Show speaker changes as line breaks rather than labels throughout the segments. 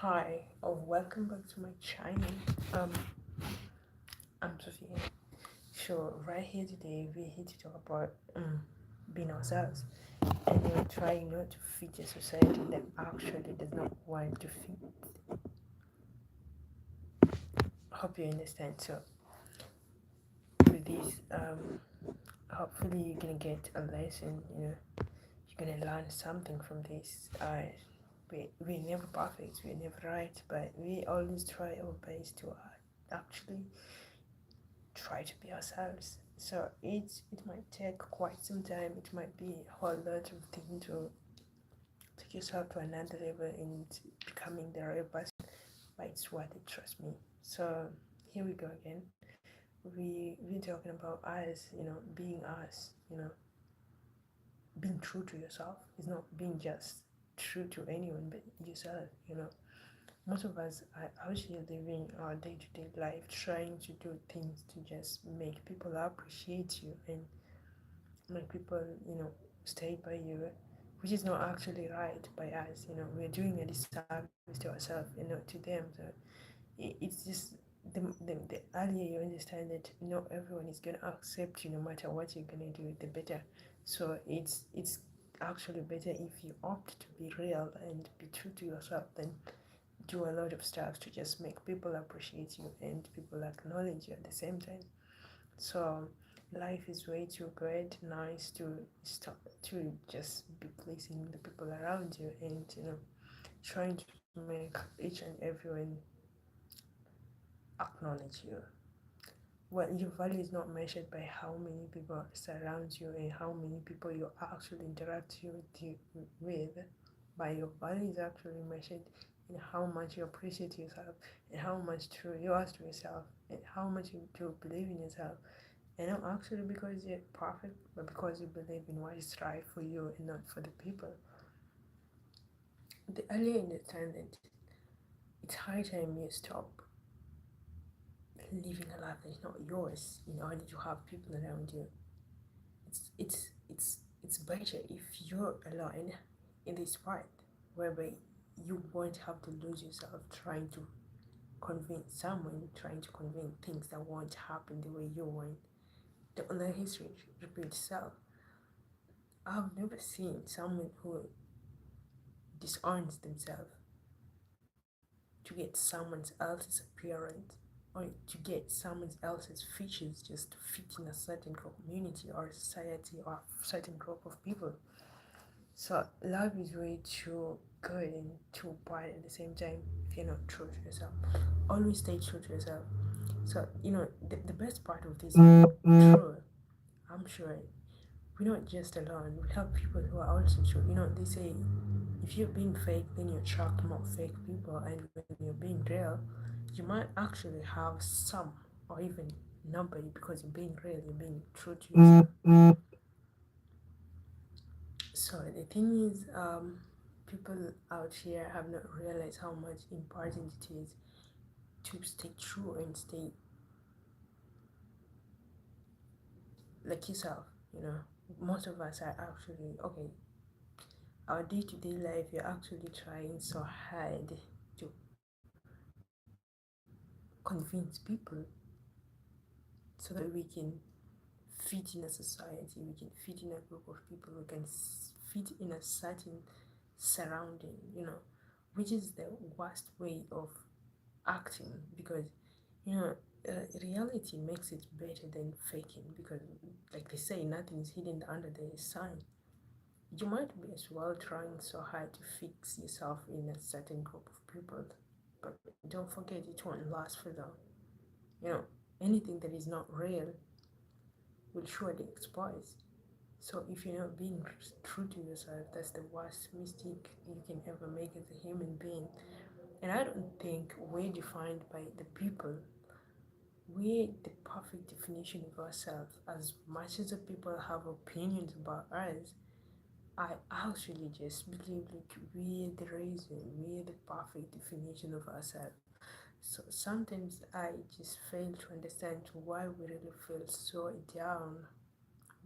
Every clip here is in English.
Hi, welcome back to my channel. Um, I'm Sofia. So right here today, we're here to talk about being ourselves, and trying not to fit a society that actually does not want to fit. Hope you understand. So with this, hopefully you're gonna get a lesson. You're gonna learn something from this. We're never perfect. We're never right, but we always try our best to actually try to be ourselves. So it might take quite some time. It might be a whole lot of things to take yourself to another level and becoming the real person. But it's worth it, trust me. So here we go again. We're talking about us, being us, being true to yourself. It's not being just true to anyone but yourself. Most of us are out here living our day-to-day life trying to do things to just make people appreciate you and make people stay by you, which is not actually right by us. We're doing a disservice to ourselves and not to them. So it's just the earlier you understand that not everyone is going to accept you no matter what you're going to do, the better. So it's actually better if you opt to be real and be true to yourself than do a lot of stuff to just make people appreciate you and people acknowledge you at the same time. So life is way too great, nice to stop to just be pleasing the people around you and trying to make each and everyone acknowledge you. Well, your value is not measured by how many people surround you and how many people you actually interact with, but your value is actually measured in how much you appreciate yourself and how much true you are to yourself and how much you do believe in yourself. And not actually because you're perfect, but because you believe in what is right for you and not for the people. The earlier you understand that it's high time you stop living a life that's not yours in order to have people around you. It's better if you're alone in this part, whereby you won't have to lose yourself trying to convince someone, trying to convince things that won't happen the way you want. The online history repeats itself. I've never seen someone who disowns themselves to get someone else's appearance or to get someone else's features just to fit in a certain community or society or a certain group of people. So love is way too good and too bad at the same time if you're not true to yourself. Always stay true to yourself. So the best part of this is true. I'm sure we're not just alone. We have people who are also true. They say if you're being fake, then you attract more fake people, and when you're being real, you might actually have some or even nobody because you're being real, you're being true to yourself. So the thing is, people out here have not realized how much important it is to stay true and stay like yourself. Most of us are actually okay. Our day-to-day life, you're actually trying so hard to convince people so that we can fit in a society, we can fit in a group of people, we can fit in a certain surrounding, which is the worst way of acting because, you know, reality makes it better than faking because, like they say, nothing is hidden under the sun. You might be as well trying so hard to fix yourself in a certain group of people, but don't forget it won't last for long. You know, anything that is not real will surely expose. So if you're not being true to yourself, that's the worst mistake you can ever make as a human being. And I don't think we're defined by the people. We're the perfect definition of ourselves. As much as the people have opinions about us, I actually just believe like we're the reason, we're the perfect definition of ourselves. So sometimes I just fail to understand why we really feel so down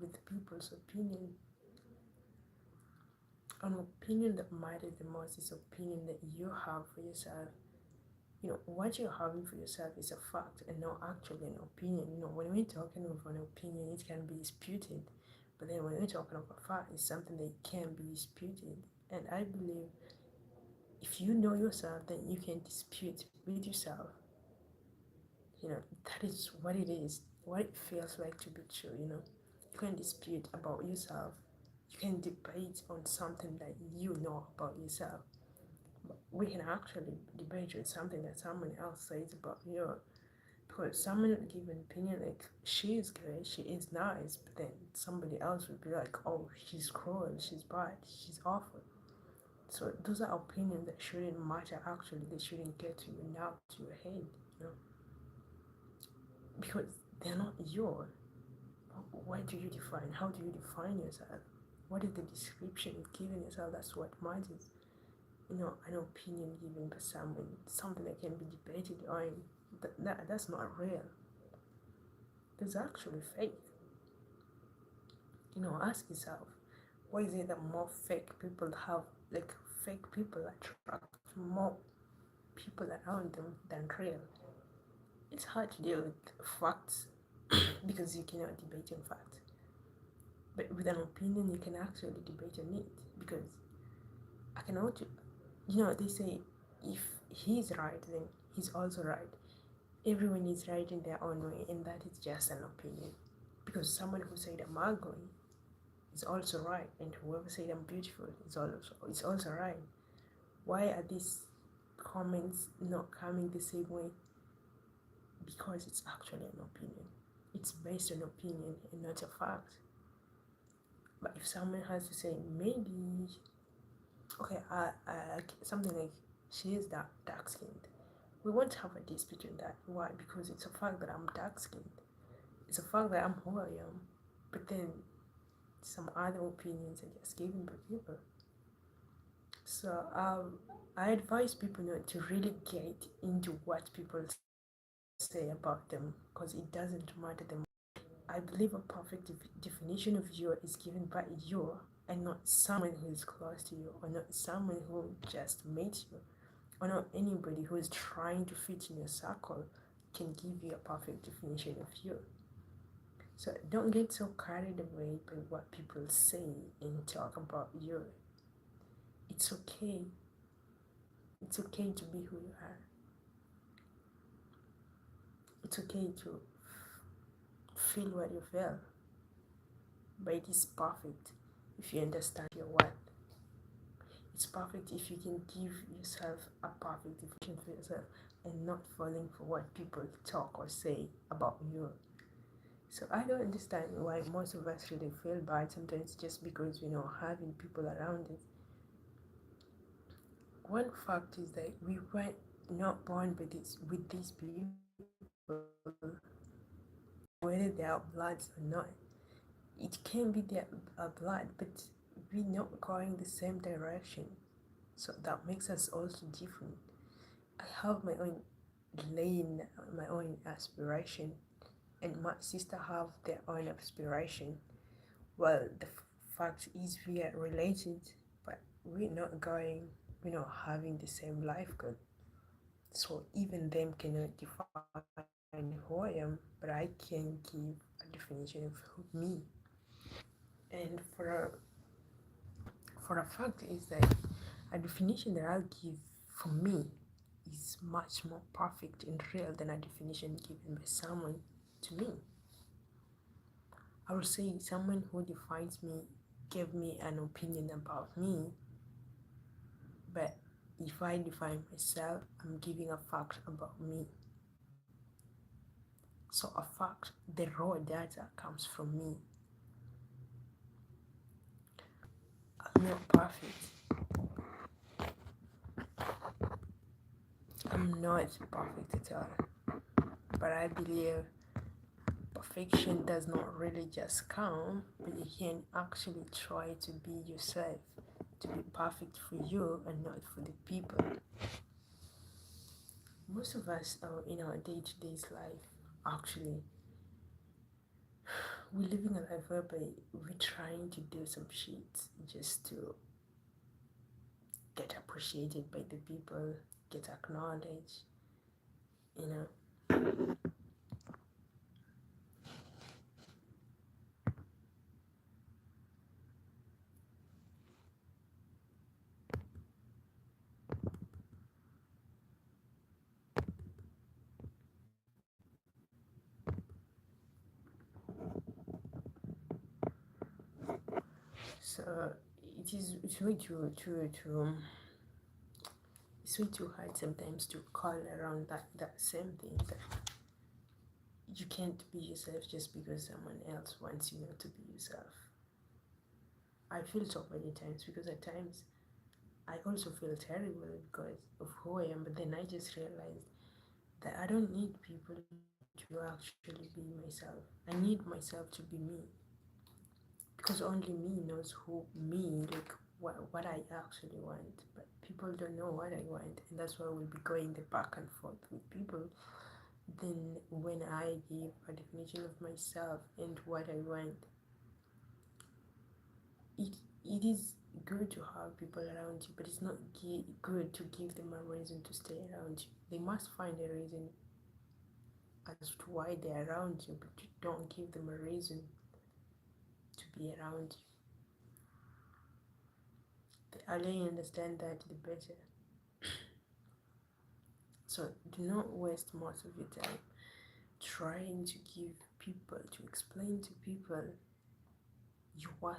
with people's opinion. An opinion that matters the most is opinion that you have for yourself. What you're having for yourself is a fact and not actually an opinion. When we're talking of an opinion, it can be disputed, but then when we're talking of a fact, it's something that can be disputed. And I believe if you know yourself, then you can dispute with yourself. That is what it is, what it feels like to be true. You can dispute about yourself, you can debate on something that you know about yourself. But we can actually debate with something that someone else says about you. Because someone would give an opinion like she is good, she is nice, but then somebody else would be like, oh, she's cruel, she's bad, she's awful. So those are opinions that shouldn't matter actually, they shouldn't get to you now to your head, you know, because they're not yours. Why do you define? How do you define yourself? What is the description you've given yourself? That's what matters. An opinion given by someone, something that can be debated on, that's not real. It's actually fake. Ask yourself, why is it that more fake people have, like, fake people attract more people around them than real? It's hard to deal with facts because you cannot debate on facts. But with an opinion, you can actually debate on it because I can also, they say if he's right, then he's also right. Everyone is right in their own way, and that is just an opinion. Because someone who said I'm ugly is also right, and whoever said I'm beautiful is also right. Why are these comments not coming the same way? Because it's actually an opinion. It's based on opinion and not a fact. But if someone has to say maybe, okay, something like she is dark skinned, we won't have a dispute on that. Why? Because it's a fact that I'm dark skinned. It's a fact that I'm who I am. But then some other opinions are just given by people. So I advise people not to really get into what people say about them because it doesn't matter them. I believe a perfect definition of you is given by you and not someone who is close to you or not someone who just met you or not anybody who is trying to fit in your circle can give you a perfect definition of you. So don't get so carried away by what people say and talk about you. It's okay. It's okay to be who you are. It's okay to feel what you feel. But it is perfect if you understand your worth. It's perfect if you can give yourself a perfect definition for yourself and not falling for what people talk or say about you. So I don't understand why most of us really feel bad sometimes just because having people around us. One fact is that we were not born with these people, whether they are bloods or not. It can be their blood, but we're not going the same direction. So that makes us also different. I have my own lane, my own aspiration, and my sister have their own aspiration. Well, the fact is we are related, but we're not having the same life goal. So even them cannot define who I am, but I can give a definition of me. And for a fact is that a definition that I'll give for me is much more perfect and real than a definition given by someone to me. I would say someone who defines me gave me an opinion about me, but if I define myself, I'm giving a fact about me. So a fact, the raw data comes from me. I'm not perfect. I'm not perfect at all. But I believe perfection does not really just come, but you can actually try to be yourself, to be perfect for you and not for the people. Most of us in our day-to-day life, actually, we're living a life whereby we're trying to do some shit just to get appreciated by the people, get acknowledged, you know. So it's way it's way too hard sometimes to call around that same thing that you can't be yourself just because someone else wants you not to be yourself. I feel so many times because at times I also feel terrible because of who I am, but then I just realized that I don't need people to actually be myself. I need myself to be me because only me knows who me, like what I actually want. But people don't know what I want, and that's why we'll be going the back and forth with people. Then when I give a definition of myself and what I want, it it is good to have people around you, but it's not good to give them a reason to stay around you. They must find a reason as to why they're around you, but you don't give them a reason to be around you. The earlier you understand that, the better. So do not waste most of your time trying to give people, to explain to people your worth.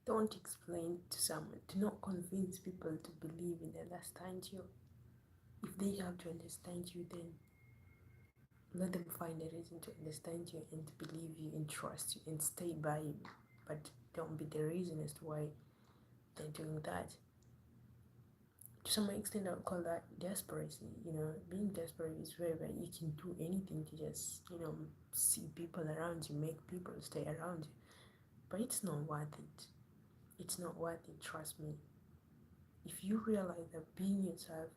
Don't explain to someone. Do not convince people to believe and understand you. If they have to understand you, then let them find a reason to understand you and believe you and trust you and stay by you. But don't be the reason as to why they're doing that. To some extent, I would call that desperacy. Being desperate is where you can do anything to just, see people around you, make people stay around you. But it's not worth it. It's not worth it, trust me. If you realize that being yourself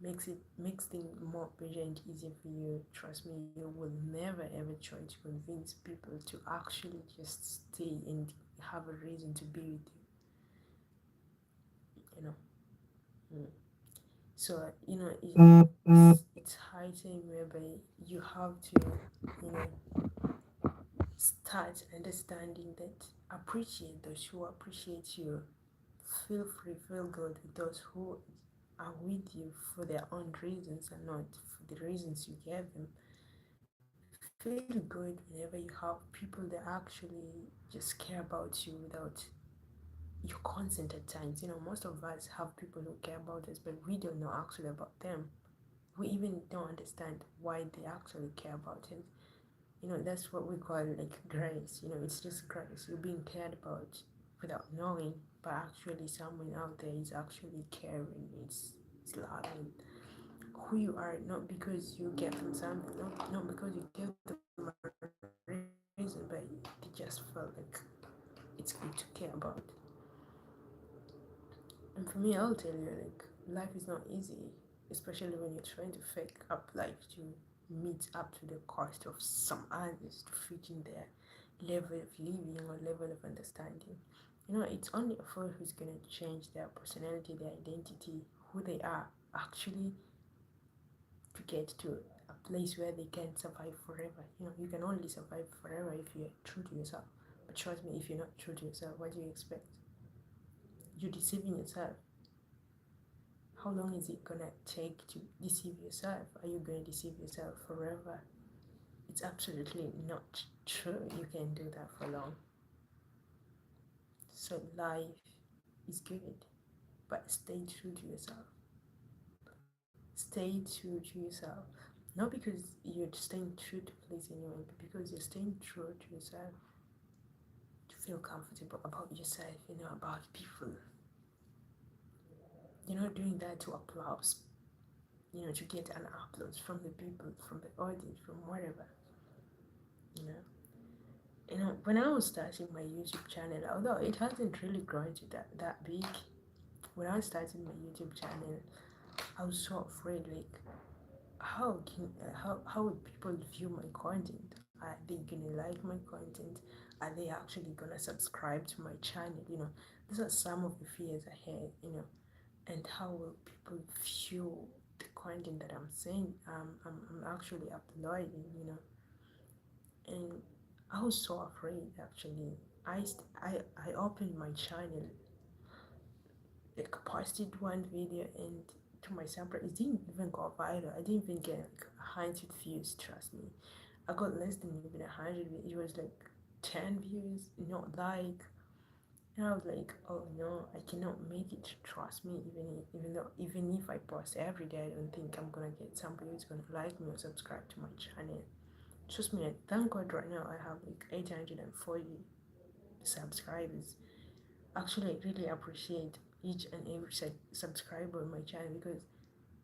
makes things more better and easier for you, trust me, you will never ever try to convince people to actually just stay and have a reason to be with you. Mm. So it's high time whereby you have to you know start understanding that appreciate those who appreciate you. Feel free, feel good with those who are with you for their own reasons and not for the reasons you gave them. Feel good whenever you have people that actually just care about you without your consent at times. Most of us have people who care about us, but we don't know actually about them. We even don't understand why they actually care about us. That's what we call like grace. It's just grace. You're being cared about without knowing, but actually someone out there is actually caring. It's loving who you are, not because you get them something, not because you give them a reason, but they just felt like it's good to care about. And for me, I'll tell you, like, life is not easy, especially when you're trying to fake up life to meet up to the cost of some others to fit in their level of living or level of understanding. It's only a fool who's gonna change their personality, their identity, who they are actually to get to a place where they can survive forever. You can only survive forever if you're true to yourself. But trust me, if you're not true to yourself, what do you expect? You're deceiving yourself. How long is it gonna take to deceive yourself? Are you gonna deceive yourself forever? It's absolutely not true. You can do that for long. So life is good, but stay true to yourself. Stay true to yourself. Not because you're staying true to please anyone, but because you're staying true to yourself. To feel comfortable about yourself, about people. You're not doing that to applause, to get an applause from the people, from the audience, from whatever. You know, when I was starting my YouTube channel, although it hasn't really grown to that big, when I started my YouTube channel, I was so afraid, like, how would people view my content? Are they gonna like my content? Are they actually gonna subscribe to my channel? These are some of the fears I had, and how will people view the content that I'm saying I'm actually uploading, and I was so afraid actually. I opened my channel, like posted one video, and to my surprise it didn't even go viral. I didn't even get like 100 views, trust me. I got less than even 100. It was like 10 views, not like. And I was like, oh no, I cannot make it. Trust me, even if I post every day, I don't think I'm gonna get somebody who's gonna like me or subscribe to my channel. Trust me, thank God right now I have like 840 subscribers. Actually, I really appreciate each and every subscriber on my channel, because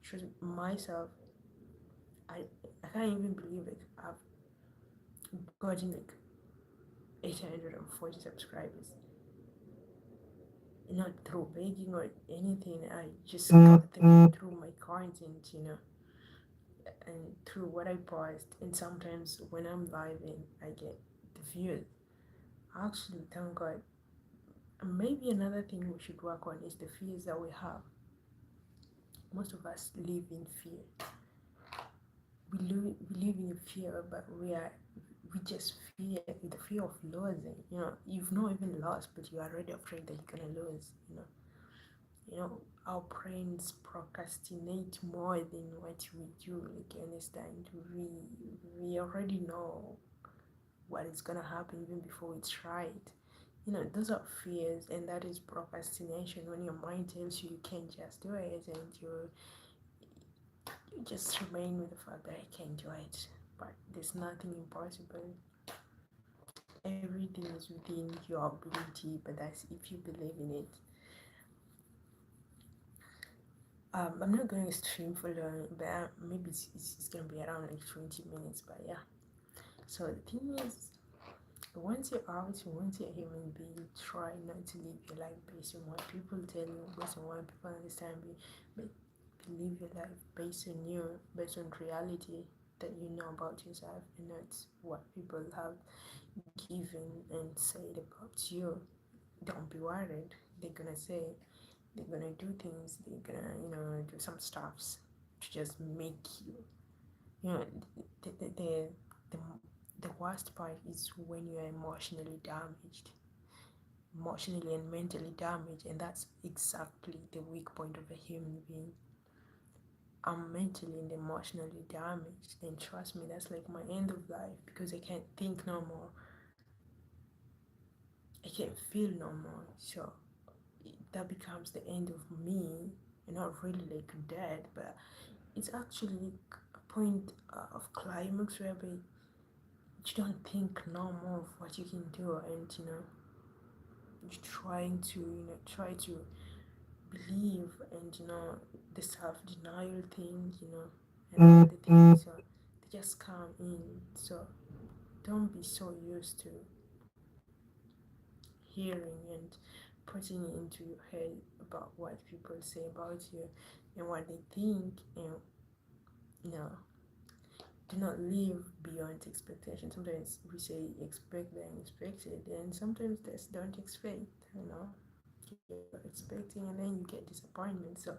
trust myself, I I can't even believe it. I've gotten like 840 subscribers, not through begging or anything. I just got them through my content, and through what I post. And sometimes when I'm live in, I get the views. Actually, thank God. And maybe another thing we should work on is the fears that we have. Most of us live in fear. We live in fear, but we just fear the fear of losing. You've not even lost, but you're already afraid that you're gonna lose. Our brains procrastinate more than what we do. Like, you understand, we already know what is gonna happen even before we try it. Those are fears, and that is procrastination, when your mind tells you you can't just do it, and you just remain with the fact that I can't do it. But there's nothing impossible. Everything is within your ability, but that's if you believe in it. I'm not going to stream for long, but maybe it's gonna be around like 20 minutes. But yeah. So the thing is, once you're out, once you're a human being, try not to live your life based on what people tell you, based on what people understand you, but live your life based on you, based on reality that you know about yourself, and not what people have given and said about you. Don't be worried. They're gonna say, they're gonna do things, they're gonna, do some stuffs to just make you, you know, the, the, the, the, the worst part is when you're emotionally and mentally damaged, and that's exactly the weak point of a human being. I'm mentally and emotionally damaged, then trust me, that's like my end of life, because I can't think no more, I can't feel no more. So that becomes the end of me. And not really like dead, but it's actually a point of climax whereby you don't think no more of what you can do, and you're trying to try to believe, and the self-denial thing, and other things, so they just come in. So don't be so used to hearing and putting it into your head about what people say about you and what they think, and no, do not live beyond expectation. Sometimes we say expect the unexpected, and sometimes that's don't expect, you're expecting and then you get disappointment. So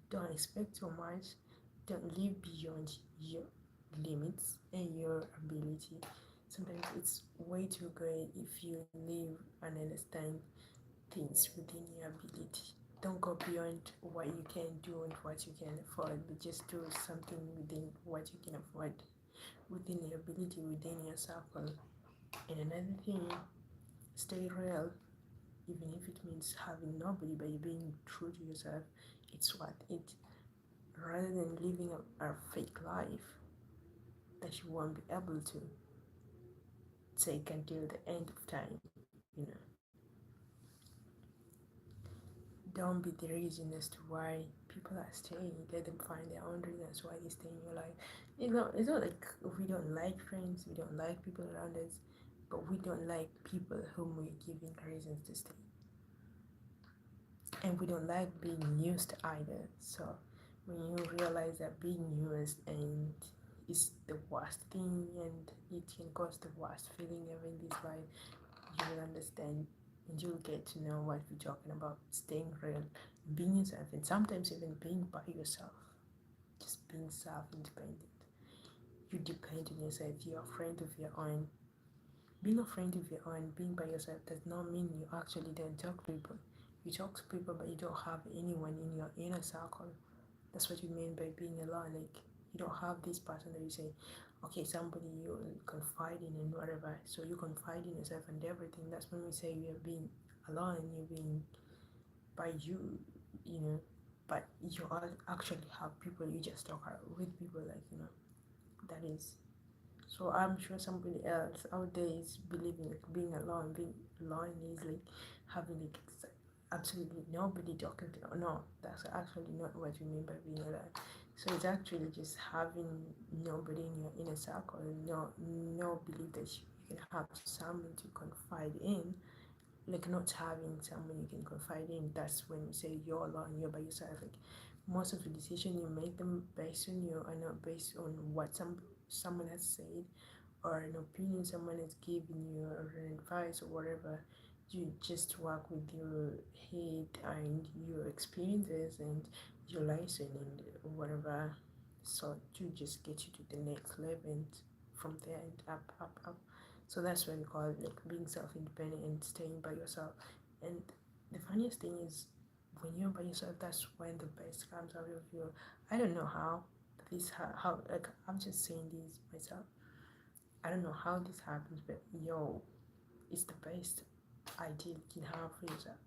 don't expect too much, don't live beyond your limits and your ability. Sometimes it's way too great if you live and understand things within your ability. Don't go beyond what you can do and what you can afford, but just do something within what you can afford, within your ability, within your circle. And another thing, stay real, even if it means having nobody, but you're being true to yourself. It's worth it, rather than living a fake life that you won't be able to take until the end of time. Don't be the reason as to why people are staying. Let them find their own reasons why they stay in your life. It's not like we don't like friends, we don't like people around us, but we don't like people whom we're giving reasons to stay. And we don't like being used either. So when you realize that being used and is the worst thing, and it can cause the worst feeling ever in this life. You will understand, and you'll get to know what we're talking about. Staying real, being yourself, and sometimes even being by yourself. Just being self-independent. You depend on yourself. You're a friend of your own. Being a friend of your own, being by yourself, does not mean you actually don't talk to people. You talk to people, but you don't have anyone in your inner circle. That's what you mean by being alone. Like, you don't have this person that you say, okay, somebody you confide in and whatever. So you confide in yourself and everything. That's when we say you're being alone. You're being by you know. But you all actually have people. You just talk with people, like, that is. So I'm sure somebody else out there is believing like being alone. Being alone is like having like absolutely nobody talking to. No, that's actually not what we mean by being alone. So it's actually just having nobody in your inner circle. No belief that you can have someone to confide in. Like, not having someone you can confide in. That's when you say you're alone. You're by yourself. Like, most of the decisions you make them based on you, and not based on what someone has said, or an opinion someone has given you, or an advice, or whatever. You just work with your head and your experiences and your lesson and whatever, so to just get you to the next level, and from there and up. So that's what we call it, like being self-independent and staying by yourself. And the funniest thing is, when you're by yourself, that's when the best comes out of you. I don't know how how, like, I'm just saying this myself. I don't know how this happens, but yo, it's the best idea you can have for yourself.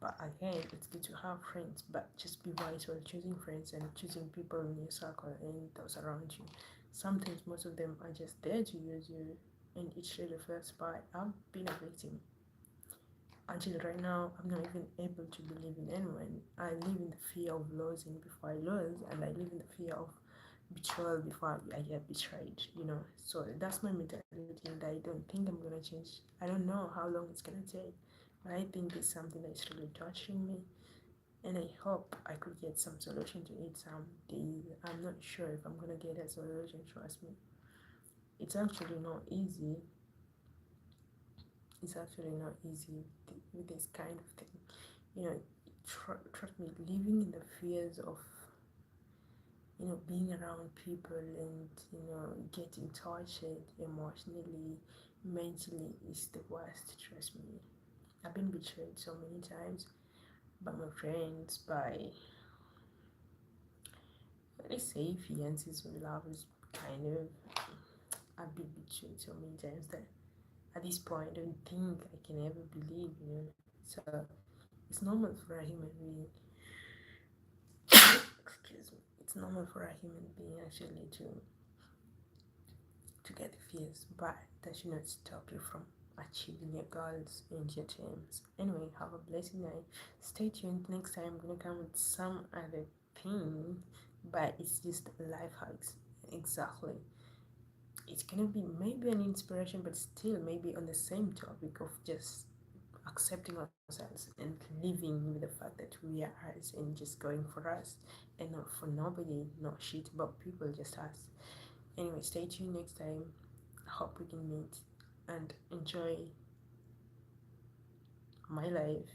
But again, it's good to have friends, but just be wise while choosing friends and choosing people in your circle and those around you. Sometimes most of them are just there to use you, and it's really feels bad. I've been a victim. Until right now, I'm not even able to believe in anyone. I live in the fear of losing before I lose, and I live in the fear of betrayal before I get betrayed. So that's my mentality, and I don't think I'm gonna change. I don't know how long it's gonna take, but I think it's something that's really touching me, and I hope I could get some solution to it someday. I'm not sure if I'm gonna get a solution, trust me. It's actually not easy. It's actually not easy with this kind of thing. You know, trust me, living in the fears of being around people and getting tortured emotionally, mentally, is the worst. Trust me, I've been betrayed so many times by my friends, by, let's say, fiances or lovers. Kind of, I've been betrayed so many times that at this point I don't think I can ever believe. So it's normal for a human being. Excuse me. It's normal for a human being actually to get fears, but that should not stop you from achieving your goals and your dreams. Anyway, have a blessed night. Stay tuned. Next time I'm gonna come with some other thing, but it's just life hacks. Exactly. It's gonna be maybe an inspiration, but still maybe on the same topic of just accepting ourselves and living with the fact that we are us and just going for us and not for nobody, not shit about people, just us. Anyway, stay tuned next time. I hope we can meet and enjoy my life.